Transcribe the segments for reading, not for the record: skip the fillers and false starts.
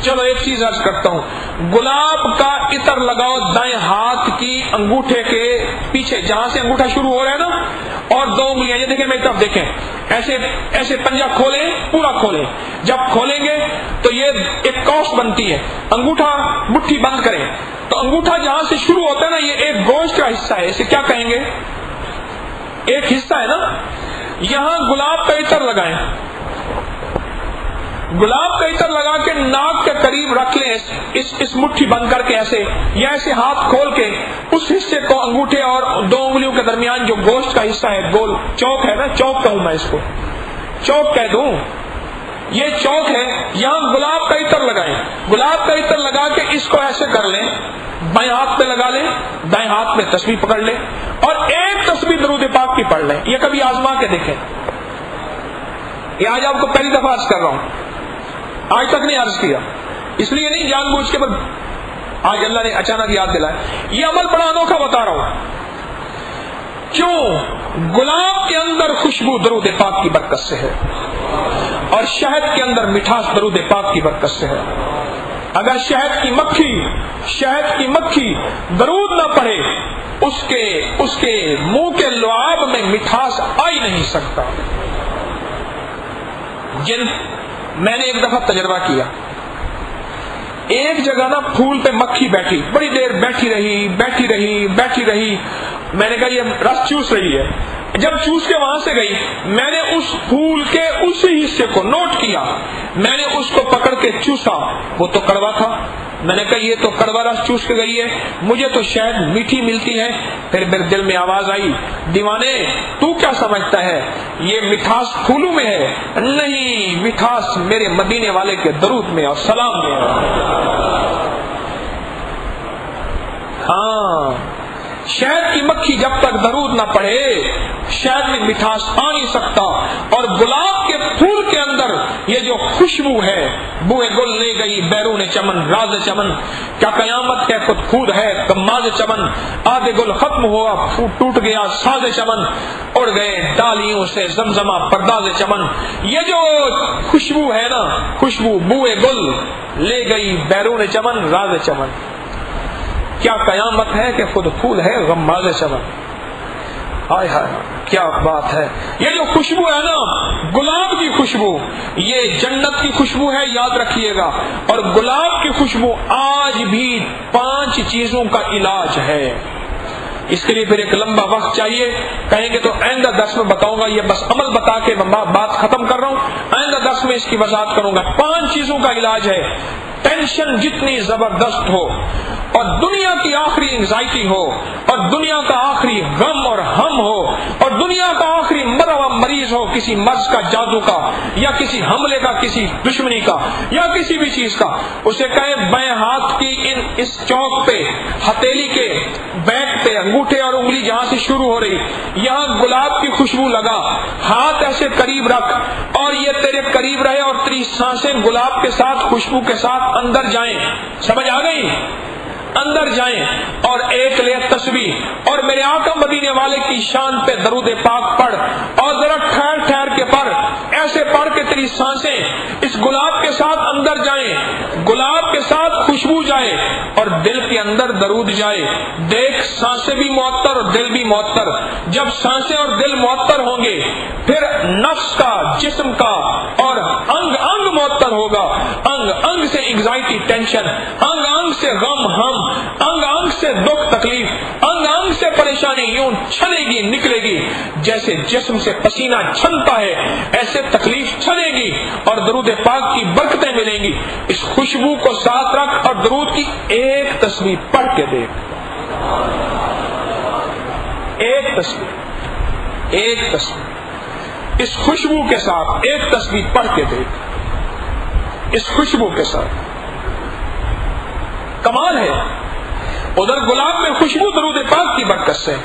چلو ایک چیز عرض کرتا ہوں، گلاب کا عطر لگاؤ دائیں ہاتھ کی انگوٹھے کے پیچھے، جہاں سے انگوٹھا شروع ہو رہا ہے نا، اور 2 انگلیاں، یہ دیکھیں میری طرف دیکھیں، ایسے ایسے پنجہ کھولیں، پورا کھولیں، جب کھولیں گے تو یہ ایک کوس بنتی ہے، انگوٹھا مٹھی بند کریں تو انگوٹھا جہاں سے شروع ہوتا ہے نا، یہ ایک گوشت کا حصہ ہے، اسے کیا کہیں گے؟ ایک حصہ ہے نا، یہاں گلاب کا عطر لگائیں، گلاب کا عطر لگا کے ناک کے قریب رکھ لیں، اس مٹھی بند کر کے ایسے، یا ایسے ہاتھ کھول کے اس حصے کو انگوٹھے اور 2 انگلیوں کے درمیان جو گوشت کا حصہ ہے، گول چوک ہے نا، چوک کہوں میں اس کو، چوک کہہ دوں، یہ چوک ہے، یہاں گلاب کا عطر لگائیں، گلاب کا عطر لگا کے اس کو ایسے کر لیں، بائیں ہاتھ پہ لگا لیں، دائیں ہاتھ میں تسبیح پکڑ لیں اور ایک تسبیح درود پاک کی پڑھ لیں۔ یہ کبھی آزما کے دیکھیں، یہ آج آپ کو پہلی دفعہ عرض کر رہا ہوں، آج تک نہیں عرض کیا، اس لیے نہیں جان بوجھ کے، آج اللہ نے اچانک یاد دلایا۔ یہ عمل بڑا انوکھا بتا رہا ہوں، کیوں؟ گلاب کے اندر خوشبو درود پاک کی برکت سے ہے، اور شہد کے اندر مٹھاس درود پاک کی برکت سے ہے۔ اگر شہد کی مکھی درود نہ پڑے، اس کے منہ کے لعاب میں مٹھاس آ ہی نہیں سکتا۔ میں نے ایک دفعہ تجربہ کیا، ایک جگہ نا پھول پہ مکھی بیٹھی، بڑی دیر بیٹھی رہی، میں نے کہا یہ رس چوس رہی ہے، جب چوس کے وہاں سے گئی، میں نے اس پھول کے اسی حصے کو نوٹ کیا، میں نے اس کو پکڑ کے چوسا، وہ تو کڑوا تھا، میں نے کہا یہ تو کڑوا رس چوس کے گئی ہے، مجھے تو شاید میٹھی ملتی ہے۔ پھر میرے دل میں آواز آئی، دیوانے تو کیا سمجھتا ہے یہ مٹھاس پھولوں میں ہے؟ نہیں، مٹھاس میرے مدینے والے کے درود میں اور سلام میں ہے۔ ہاں، شہد کی مکھی جب تک درود نہ پڑھے شہد میں مٹھاس آ نہیں سکتا، اور گلاب کے پھول کے اندر یہ جو خوشبو ہے، بوئے گل لے گئی بیرون چمن راز چمن، کیا قیامت ہے خود خود ہے غماز چمن، آدھے گل ختم ہوا ٹوٹ گیا ساز چمن، اڑ گئے ڈالیوں سے زمزمہ پرداز چمن۔ یہ جو خوشبو ہے نا، خوشبو بوئے گل لے گئی بیرون چمن راز چمن، کیا قیامت ہے کہ خود پھول ہے غماز چمن۔ ہائے ہائے کیا بات ہے! یہ جو خوشبو ہے نا، گلاب کی خوشبو، یہ جنت کی خوشبو ہے، یاد رکھیے گا، اور گلاب کی خوشبو آج بھی 5 چیزوں کا علاج ہے۔ اس کے لیے پھر ایک لمبا وقت چاہیے، کہیں گے تو آئندہ درس میں بتاؤں گا، یہ بس عمل بتا کے بات ختم کر رہا ہوں، آئندہ درس میں اس کی وضاحت کروں گا۔ 5 چیزوں کا علاج ہے۔ ٹینشن جتنی زبردست ہو، اور دنیا کی آخری انگزائٹی ہو، اور دنیا کا آخری غم اور ہم ہو، اور دنیا کا آخری مرا ہوا مریض ہو، کسی مرض کا، جادو کا، یا کسی حملے کا، کسی دشمنی کا، یا کسی بھی چیز کا، اسے کہیں بائیں ہاتھ کی اس چوک پہ، ہتھیلی کے بیک پہ، انگوٹھے اور انگلی جہاں سے شروع ہو رہی، یہاں گلاب کی خوشبو لگا، ہاتھ ایسے قریب رکھ، اور یہ تیرے قریب رہے، اور تیری سانسیں گلاب کے ساتھ، خوشبو کے ساتھ اندر جائیں۔ سمجھ آ گئی؟ اندر جائیں، اور ایک لے تسبیح، اور میرے آقا مدینے والے کی شان پہ درود پاک پڑھ، اور ذرا ٹھہر کے پڑھ، ایسے پڑھ کے تیری سانسیں اس گلاب کے ساتھ اندر جائیں، گلاب کے ساتھ خوشبو جائے اور دل کے اندر درود جائے۔ دیکھ، سانسیں بھی معطر اور دل بھی معطر۔ جب سانسیں اور دل معطر ہوں گے، پھر نفس کا، جسم کا اور انگ انگ معطر ہوگا، انگ انگ سے انگزائٹی ٹینشن، انگ انگ سے غم ہم، انگ انگ سے دکھ تکلیف، انگ انگ سے پریشانی یوں چھنے گی، نکلے گی، جیسے جسم سے پسینہ چھنتا ہے ایسے تکلیف چھنے گی، اور درود پاک کی برکتیں ملیں گی۔ اس خوشبو کو ساتھ رکھ اور درود کی ایک تسبیح پڑھ کے دیکھ، ایک تسبیح اس خوشبو کے ساتھ ایک تسبیح پڑھ کے دیکھ، اس خوشبو کے ساتھ کمال ہے۔ ادھر گلاب میں خوشبو درود پاک کی برکت سے،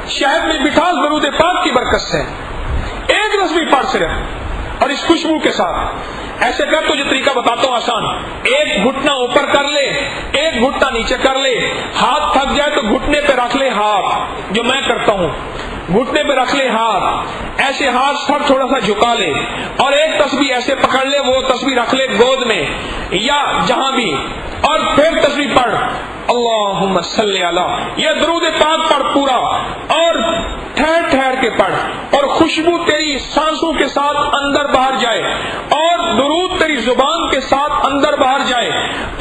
شہد میں مٹھاس درود پاک کی برکت سے، ایک تسبیح پڑھ صرف، اور اس خوشبو کے ساتھ ایسے کر، تجھے طریقہ بتاتا ہوں آسان، ایک گھٹنا اوپر کر لے، ایک گھٹنا نیچے کر لے، ہاتھ تھک جائے تو گھٹنے پہ رکھ لے ہاتھ، جو میں کرتا ہوں، گھٹنے پہ رکھ لے ہاتھ، ایسے ہاتھ سر تھوڑا سا جھکا لے اور ایک تسبیح ایسے پکڑ لے، وہ تسبیح رکھ لے گود میں یا جہاں بھی، اور پھر تسبیح پڑھ اللہم صلی علی، یہ درود پاک پڑھ پورا، اور ٹھہر ٹھہر کے پڑھ، اور خوشبو تیری سانسوں کے ساتھ اندر باہر جائے، اور درود تیری زبان کے ساتھ اندر باہر جائے،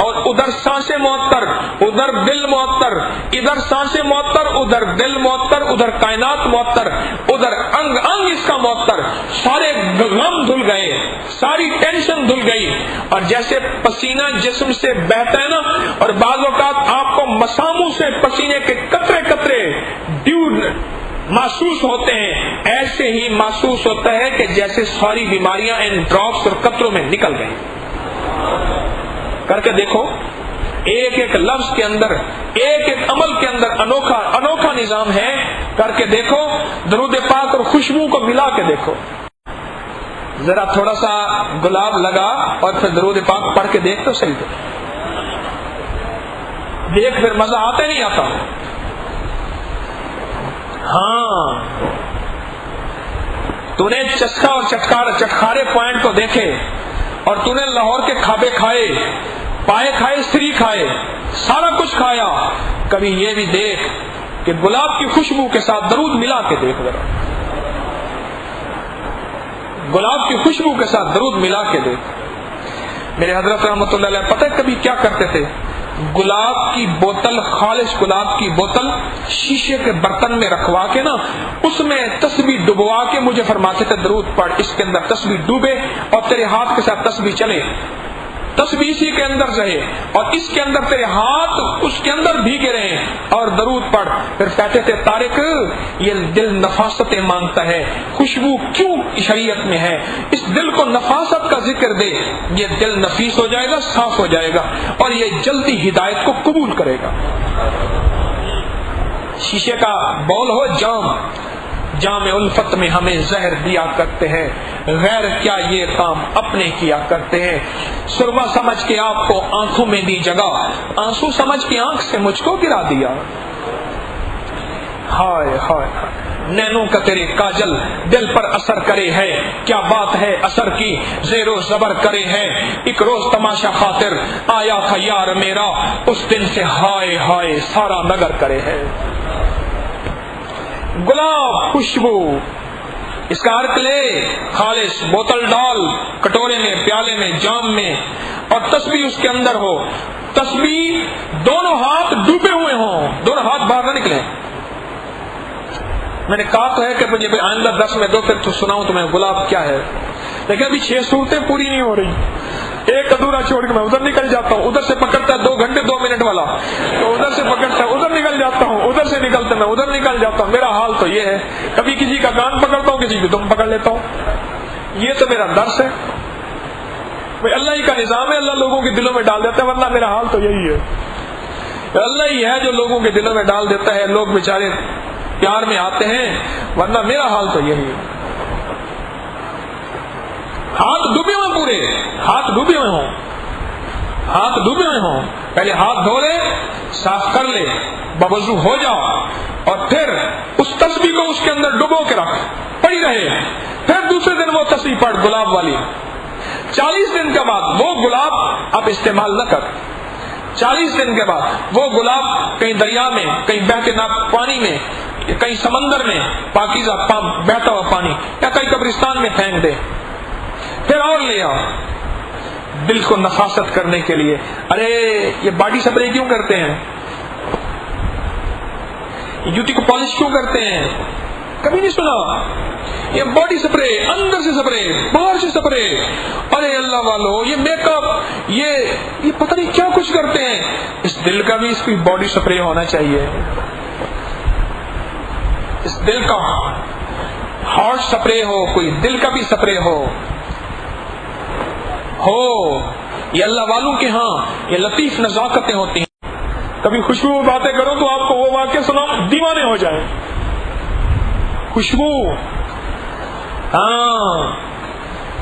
اور ادھر سانسیں معطر، ادھر دل معطر، ادھر سانسیں معطر، ادھر دل معطر، ادھر کائنات معطر، ادھر انگ انگ اس کا معطر، سارے غم دھل گئے، ساری ٹینشن دھل گئی، اور جیسے پسینہ جسم سے بہتا ہے نا، اور بعض اوقات آپ کو مساموں سے پسینے کے قطرے قطرے محسوس ہوتے ہیں، ایسے ہی محسوس ہوتا ہے کہ جیسے ساری بیماریاں ان ڈراپس اور قطروں میں نکل گئی۔ کر کے دیکھو، ایک ایک لفظ کے اندر، ایک ایک عمل کے اندر انوکھا انوکھا نظام ہے۔ کر کے دیکھو، درود پاک اور خوشبو کو ملا کے دیکھو، ذرا تھوڑا سا گلاب لگا اور پھر درود پاک پڑھ کے دیکھ تو صحیح، دیکھ پھر مزہ آتا نہیں آتا؟ ہاں، تو نے چسکا اور چٹکارے پوائنٹ کو دیکھے، اور تو نے لاہور کے کھابے کھائے، پائے کھائے، سری کھائے، سارا کچھ کھایا، کبھی یہ بھی دیکھ کہ گلاب کی خوشبو کے ساتھ درود ملا کے دیکھ ذرا، گلاب کی خوشبو کے ساتھ درود ملا کے دیکھ۔ میرے حضرت رحمۃ اللہ علیہ پتہ کبھی کیا کرتے تھے؟ گلاب کی بوتل، خالص گلاب کی بوتل شیشے کے برتن میں رکھوا کے نا، اس میں تسبیح ڈبوا کے مجھے فرماتے تھے درود پڑھ، اس کے اندر تسبیح ڈوبے اور تیرے ہاتھ کے ساتھ تسبیح چلے، تسبیح اسی کے اندر رہے، اور اس کے اندر تیرے ہاتھ اس کے اندر بھیگے رہے، اور درود پڑھ۔ پھر کہتے تھے طارق، یہ دل نفاستیں مانگتا ہے، خوشبو کیوں شریعت میں ہے؟ اس دل کو نفاست کا ذکر دے، یہ دل نفیس ہو جائے گا، صاف ہو جائے گا، اور یہ جلدی ہدایت کو قبول کرے گا۔ شیشے کا بول ہو، جام الفت میں ہمیں زہر دیا کرتے ہیں، غیر کیا یہ کام اپنے کیا کرتے ہیں، سرما سمجھ کے آپ کو آنکھوں میں دی جگہ، آنسو سمجھ کے آنکھ سے مجھ کو گرا دیا، ہائے ہائے نینوں کا تیرے کاجل دل پر اثر کرے ہے، کیا بات ہے اثر کی زیر و زبر کرے ہے، ایک روز تماشا خاطر آیا تھا یار میرا، اس دن سے ہائے ہائے سارا نگر کرے ہے۔ گلاب خوشبو، اس کا عرق لے، خالص بوتل ڈال، کٹورے میں، پیالے میں، جام میں، اور تسبیح اس کے اندر ہو، تسبیح دونوں ہاتھ ڈوبے ہوئے ہوں، دونوں ہاتھ باہر نہ نکلیں۔ میں نے کہا تو ہے کہ مجھے آئندہ 10 میں دو پھر تو سناؤں تمہیں گلاب کیا ہے، لیکن ابھی 6 صورتیں پوری نہیں ہو رہی، ایک ادھورا چھوڑ کے میں ادھر نکل جاتا ہوں، ادھر سے پکڑتا ہے 2 گھنٹے 2 منٹ والا، تو ادھر سے پکڑتا ہے ادھر نکل جاتا ہوں، ادھر سے نکلتا میں ادھر نکل جاتا ہوں۔ میرا حال تو یہ ہے، کبھی کسی کا کان پکڑتا ہوں، کسی کی دم پکڑ لیتا ہوں، یہ تو میرا درس ہے۔ اللہ ہی کا نظام ہے، اللہ لوگوں کے دلوں میں ڈال دیتا ہے، ورنہ میرا حال تو یہی ہے، اللہ ہی ہے جو لوگوں کے دلوں میں ڈال دیتا ہے، لوگ بیچارے پیار میں آتے ہیں، ورنہ میرا حال تو یہی ہے۔ ہاتھ ڈوبے ہوئے، پورے ہاتھ ڈوبے ہوئے ہوں، ہاتھ ڈوبے ہوئے ہوں، پہلے ہاتھ دھو لے، صاف کر لے، بوضو ہو جاؤ، اور پھر اس تسبیح کو اس کے اندر ڈبو کے رکھ، پڑی رہے، پھر دوسرے دن وہ تسبیح پڑھ گلاب والی، 40 دن کے بعد وہ گلاب اب استعمال نہ کر، 40 دن کے بعد وہ گلاب کہیں دریا میں، کہیں بہتے پانی میں، کہیں سمندر میں پاکیزہ بہتا ہوا پانی، یا کہیں قبرستان میں پھینک دے، پھر اور لے آؤ دل کو نفاست کرنے کے لیے۔ ارے یہ باڈی سپرے کیوں کرتے ہیں، یہ جوتی کو پالش کیوں کرتے ہیں، کبھی نہیں سنا؟ یہ باڈی سپرے، اندر سے سپرے، باہر سے سپرے، ارے اللہ والو یہ میک اپ، یہ پتہ نہیں کیا کچھ کرتے ہیں، اس دل کا بھی اس کی باڈی سپرے ہونا چاہیے، اس دل کا ہارٹ سپرے ہو، کوئی دل کا بھی سپرے ہو، یہ اللہ والوں کے ہاں یہ لطیف نزاکتیں ہوتی ہیں۔ کبھی خوشبو باتیں کرو تو آپ کو وہ واقعہ سناؤ، دیوانے ہو جائیں۔ خوشبو، ہاں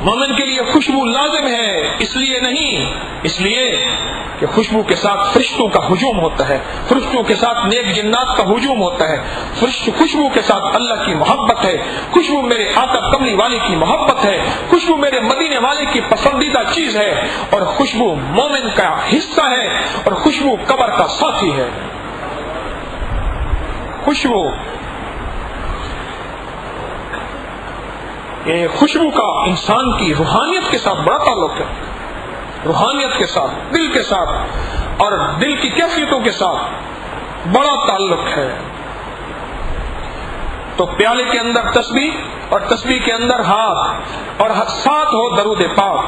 مومن کے لیے خوشبو لازم ہے، اس لیے نہیں، اس لیے کہ خوشبو کے ساتھ فرشتوں کا ہجوم ہوتا ہے، فرشتوں کے ساتھ نیک جنات کا ہجوم ہوتا ہے، خوشبو کے ساتھ اللہ کی محبت ہے، خوشبو میرے آقا کملی والے کی محبت ہے، خوشبو میرے مدینے والے کی پسندیدہ چیز ہے، اور خوشبو مومن کا حصہ ہے، اور خوشبو قبر کا ساتھی ہے۔ خوشبو، یہ خوشبو کا انسان کی روحانیت کے ساتھ بڑا تعلق ہے، روحانیت کے ساتھ، دل کے ساتھ اور دل کی کیفیتوں کے ساتھ بڑا تعلق ہے۔ تو پیالے کے اندر تسبیح اور تسبیح کے اندر ہاتھ، اور ساتھ ہو درود پاک۔